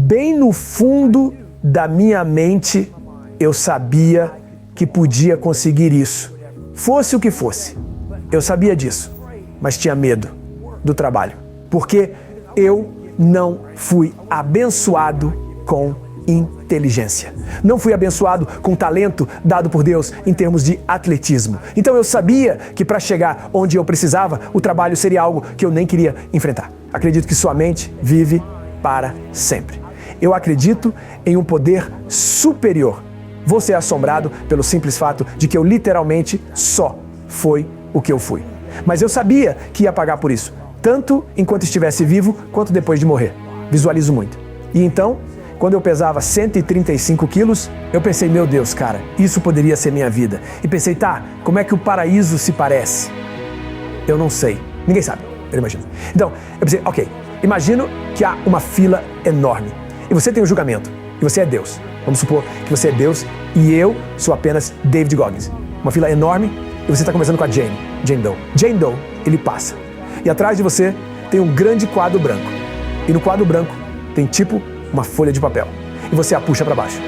bem no fundo da minha mente, eu sabia que podia conseguir isso, fosse o que fosse. Eu sabia disso, mas tinha medo do trabalho, porque eu não fui abençoado com inteligência. Não fui abençoado com talento dado por Deus em termos de atletismo. Então eu sabia que para chegar onde eu precisava, o trabalho seria algo que eu nem queria enfrentar. Acredito que sua mente vive para sempre. Eu acredito em um poder superior. Vou ser assombrado pelo simples fato de que eu literalmente só fui o que eu fui. Mas eu sabia que ia pagar por isso, tanto enquanto estivesse vivo, quanto depois de morrer. Visualizo muito. E então, quando eu pesava 135 quilos, eu pensei, meu Deus, cara, isso poderia ser minha vida. E pensei, tá, como é que o paraíso se parece? Eu não sei. Ninguém sabe, eu imagino. Então, eu pensei, ok, imagino que há uma fila enorme. E você tem um julgamento. E você é Deus. Vamos supor que você é Deus e eu sou apenas David Goggins. Uma fila enorme e você está conversando com a Jane Doe. Jane Doe, ele passa. E atrás de você tem um grande quadro branco. E no quadro branco tem tipo uma folha de papel. E você a puxa para baixo.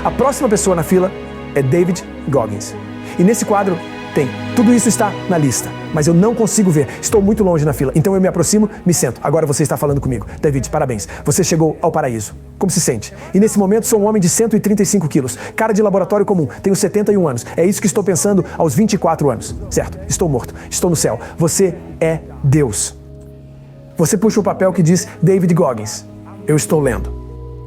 A próxima pessoa na fila é David Goggins. E nesse quadro tem, tudo isso está na lista, mas eu não consigo ver, estou muito longe na fila. Então eu me aproximo, me sento. Agora você está falando comigo. David, parabéns, você chegou ao paraíso. Como se sente? E nesse momento sou um homem de 135 quilos, cara de laboratório comum, tenho 71 anos. É isso que estou pensando aos 24 anos. Certo, estou morto, estou no céu. Você é Deus. Você puxa o papel que diz David Goggins. Eu estou lendo.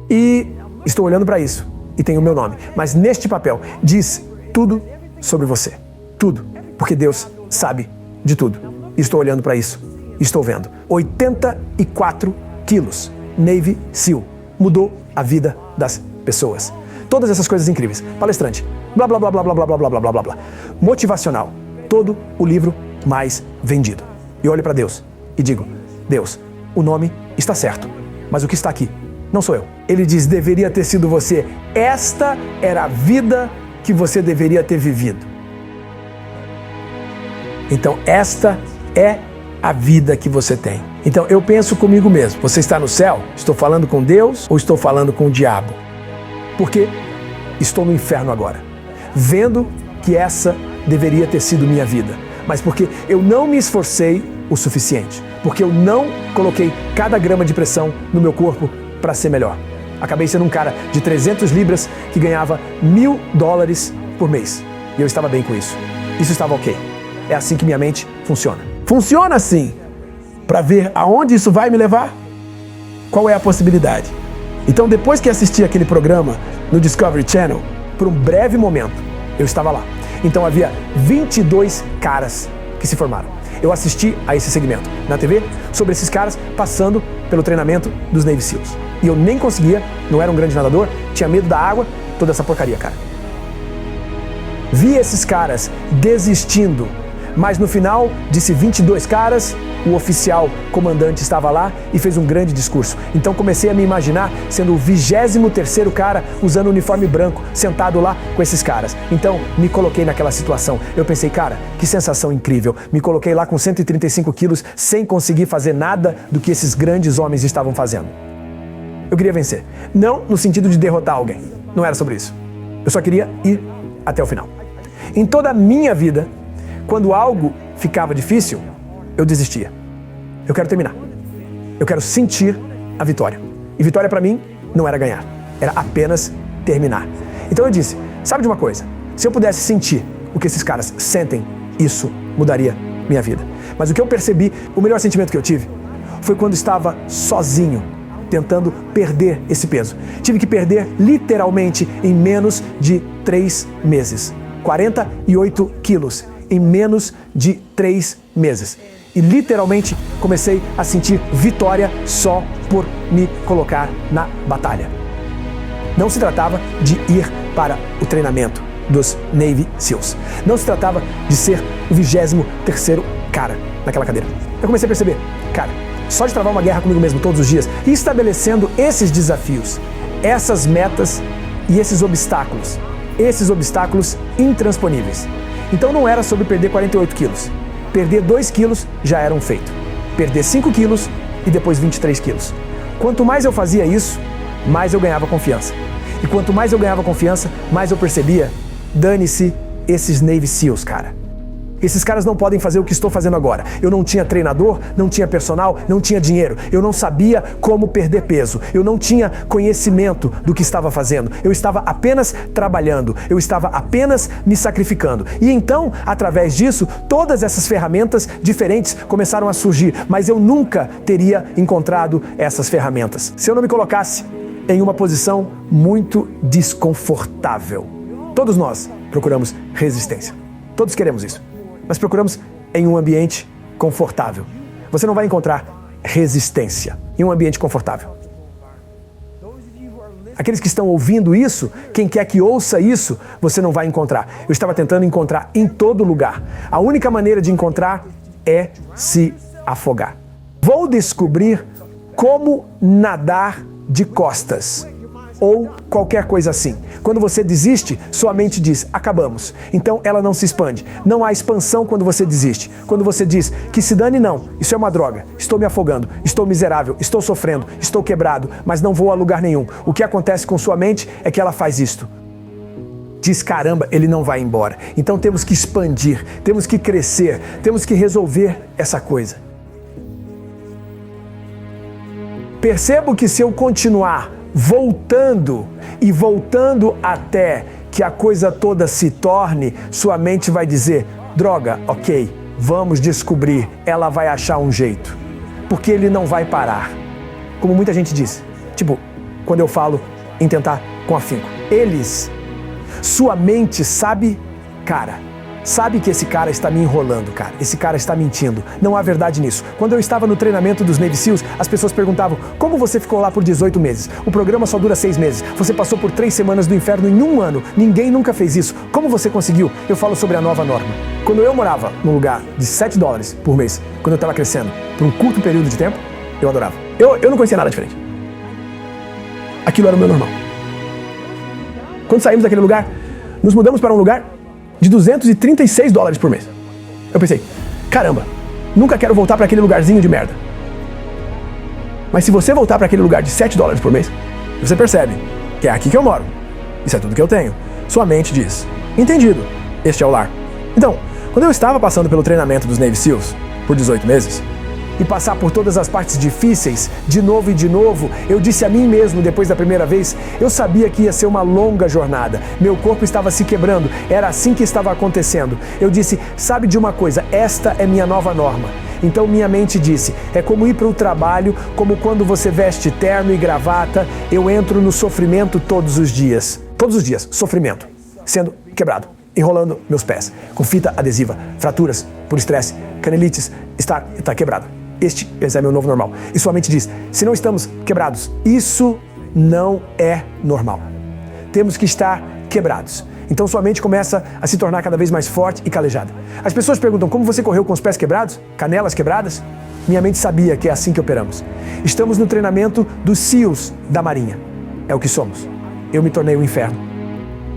E estou olhando para isso. E tem o meu nome. Mas neste papel diz tudo sobre você. Tudo. Porque Deus sabe de tudo. E estou olhando para isso. E estou vendo. 84 quilos. Navy SEAL. Mudou a vida das pessoas. Todas essas coisas incríveis. Palestrante. Blá, blá, blá, blá, blá, blá, blá, blá, blá, blá, blá. Motivacional. Todo o livro mais vendido. E olho para Deus e digo, Deus, o nome está certo. Mas o que está aqui não sou eu. Ele diz, deveria ter sido você. Esta era a vida que você deveria ter vivido. Então, esta é a vida que você tem. Então, eu penso comigo mesmo. Você está no céu? Estou falando com Deus ou estou falando com o diabo? Porque estou no inferno agora. Vendo que essa deveria ter sido minha vida. Mas porque eu não me esforcei o suficiente. Porque eu não coloquei cada grama de pressão no meu corpo para ser melhor. Acabei sendo um cara de 300 libras que ganhava $1.000 por mês. E eu estava bem com isso. Isso estava ok. É assim que minha mente funciona. Funciona assim. Para ver aonde isso vai me levar? Qual é a possibilidade? Então, depois que assisti aquele programa no Discovery Channel, por um breve momento, eu estava lá. Então, havia 22 caras que se formaram. Eu assisti a esse segmento na TV sobre esses caras passando pelo treinamento dos Navy SEALs. E eu nem conseguia, não era um grande nadador, tinha medo da água, toda essa porcaria, cara. Vi esses caras desistindo, mas no final, disse 22 caras, o oficial comandante estava lá e fez um grande discurso. Então comecei a me imaginar sendo o 23º cara usando o uniforme branco, sentado lá com esses caras. Então me coloquei naquela situação. Eu pensei, cara, que sensação incrível. Me coloquei lá com 135 quilos sem conseguir fazer nada do que esses grandes homens estavam fazendo. Eu queria vencer. Não no sentido de derrotar alguém. Não era sobre isso. Eu só queria ir até o final. Em toda a minha vida, quando algo ficava difícil, eu desistia. Eu quero terminar. Eu quero sentir a vitória. E vitória para mim não era ganhar. Era apenas terminar. Então eu disse, sabe de uma coisa? Se eu pudesse sentir o que esses caras sentem, isso mudaria minha vida. Mas o que eu percebi, o melhor sentimento que eu tive, foi quando estava sozinho, tentando perder esse peso. Tive que perder literalmente em menos de 3 meses. 48 quilos em menos de 3 meses. E literalmente comecei a sentir vitória só por me colocar na batalha. Não se tratava de ir para o treinamento dos Navy SEALs. Não se tratava de ser o 23º cara naquela cadeira. Eu comecei a perceber, cara, só de travar uma guerra comigo mesmo todos os dias e estabelecendo esses desafios, essas metas e esses obstáculos intransponíveis. Então não era sobre perder 48 quilos. Perder 2 quilos já era um feito. Perder 5 quilos e depois 23 quilos. Quanto mais eu fazia isso, mais eu ganhava confiança. E quanto mais eu ganhava confiança, mais eu percebia, dane-se esses Navy SEALs, cara. Esses caras não podem fazer o que estou fazendo agora. Eu não tinha treinador, não tinha personal, não tinha dinheiro. Eu não sabia como perder peso. Eu não tinha conhecimento do que estava fazendo. Eu estava apenas trabalhando. Eu estava apenas me sacrificando. E então, através disso, todas essas ferramentas diferentes começaram a surgir. Mas eu nunca teria encontrado essas ferramentas se eu não me colocasse em uma posição muito desconfortável. Todos nós procuramos resistência. Todos queremos isso. Mas procuramos em um ambiente confortável. Você não vai encontrar resistência em um ambiente confortável. Aqueles que estão ouvindo isso, quem quer que ouça isso, você não vai encontrar. Eu estava tentando encontrar em todo lugar. A única maneira de encontrar é se afogar. Vou descobrir como nadar de costas. Ou qualquer coisa assim. Quando você desiste, sua mente diz, acabamos. Então ela não se expande. Não há expansão quando você desiste. Quando você diz, que se dane não, isso é uma droga, estou me afogando, estou miserável, estou sofrendo, estou quebrado, mas não vou a lugar nenhum. O que acontece com sua mente é que ela faz isto. Diz, caramba, ele não vai embora. Então temos que expandir, temos que crescer, temos que resolver essa coisa. Percebo que se eu continuar voltando até que a coisa toda se torne, sua mente vai dizer, droga, ok, vamos descobrir, ela vai achar um jeito, porque ele não vai parar. Como muita gente diz, tipo, quando eu falo em tentar com afinco, sua mente sabe, sabe que esse cara está me enrolando, cara. Esse cara está mentindo. Não há verdade nisso. Quando eu estava no treinamento dos Navy SEALs, as pessoas perguntavam, como você ficou lá por 18 meses? O programa só dura 6 meses. Você passou por 3 semanas do inferno em 1 ano. Ninguém nunca fez isso. Como você conseguiu? Eu falo sobre a nova norma. Quando eu morava num lugar de $7 por mês, quando eu estava crescendo, por um curto período de tempo, eu adorava. Eu não conhecia nada diferente. Aquilo era o meu normal. Quando saímos daquele lugar, nos mudamos para um lugar de $236 por mês. Eu pensei, caramba, nunca quero voltar para aquele lugarzinho de merda. Mas se você voltar para aquele lugar de $7 por mês, você percebe que é aqui que eu moro. Isso é tudo que eu tenho. Sua mente diz, entendido, este é o lar. Então, quando eu estava passando pelo treinamento dos Navy SEALs por 18 meses, e passar por todas as partes difíceis, de novo e de novo, eu disse a mim mesmo, depois da primeira vez, eu sabia que ia ser uma longa jornada. Meu corpo estava se quebrando, era assim que estava acontecendo. Eu disse, sabe de uma coisa, esta é minha nova norma. Então minha mente disse, é como ir para o trabalho, como quando você veste terno e gravata, eu entro no sofrimento todos os dias. Todos os dias, sofrimento, sendo quebrado, enrolando meus pés, com fita adesiva, fraturas por estresse, canelites, está quebrado. Este é meu novo normal. E sua mente diz, se não estamos quebrados, isso não é normal. Temos que estar quebrados. Então sua mente começa a se tornar cada vez mais forte e calejada. As pessoas perguntam, como você correu com os pés quebrados? Canelas quebradas? Minha mente sabia que é assim que operamos. Estamos no treinamento dos SEALs da Marinha. É o que somos. Eu me tornei um inferno.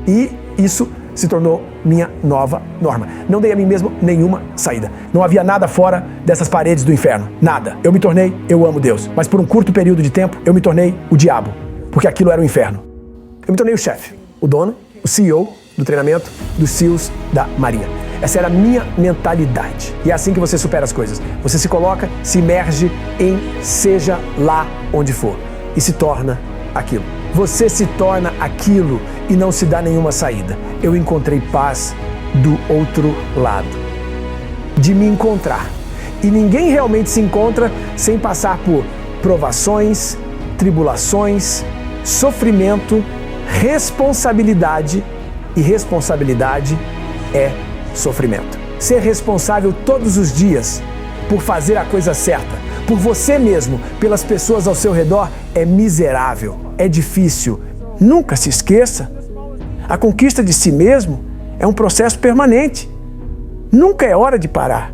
E isso se tornou minha nova norma. Não dei a mim mesmo nenhuma saída. Não havia nada fora dessas paredes do inferno. Nada. Eu amo Deus. Mas por um curto período de tempo, eu me tornei o diabo. Porque aquilo era o inferno. Eu me tornei o chefe, o dono, o CEO do treinamento dos SEALs da Marinha. Essa era a minha mentalidade. E é assim que você supera as coisas. Você se coloca, se imerge em seja lá onde for. E se torna aquilo. Você se torna aquilo e não se dá nenhuma saída. Eu encontrei paz do outro lado. De me encontrar. E ninguém realmente se encontra sem passar por provações, tribulações, sofrimento, responsabilidade. E responsabilidade é sofrimento. Ser responsável todos os dias por fazer a coisa certa, por você mesmo, pelas pessoas ao seu redor, é miserável, é difícil. Nunca se esqueça, a conquista de si mesmo é um processo permanente. Nunca é hora de parar.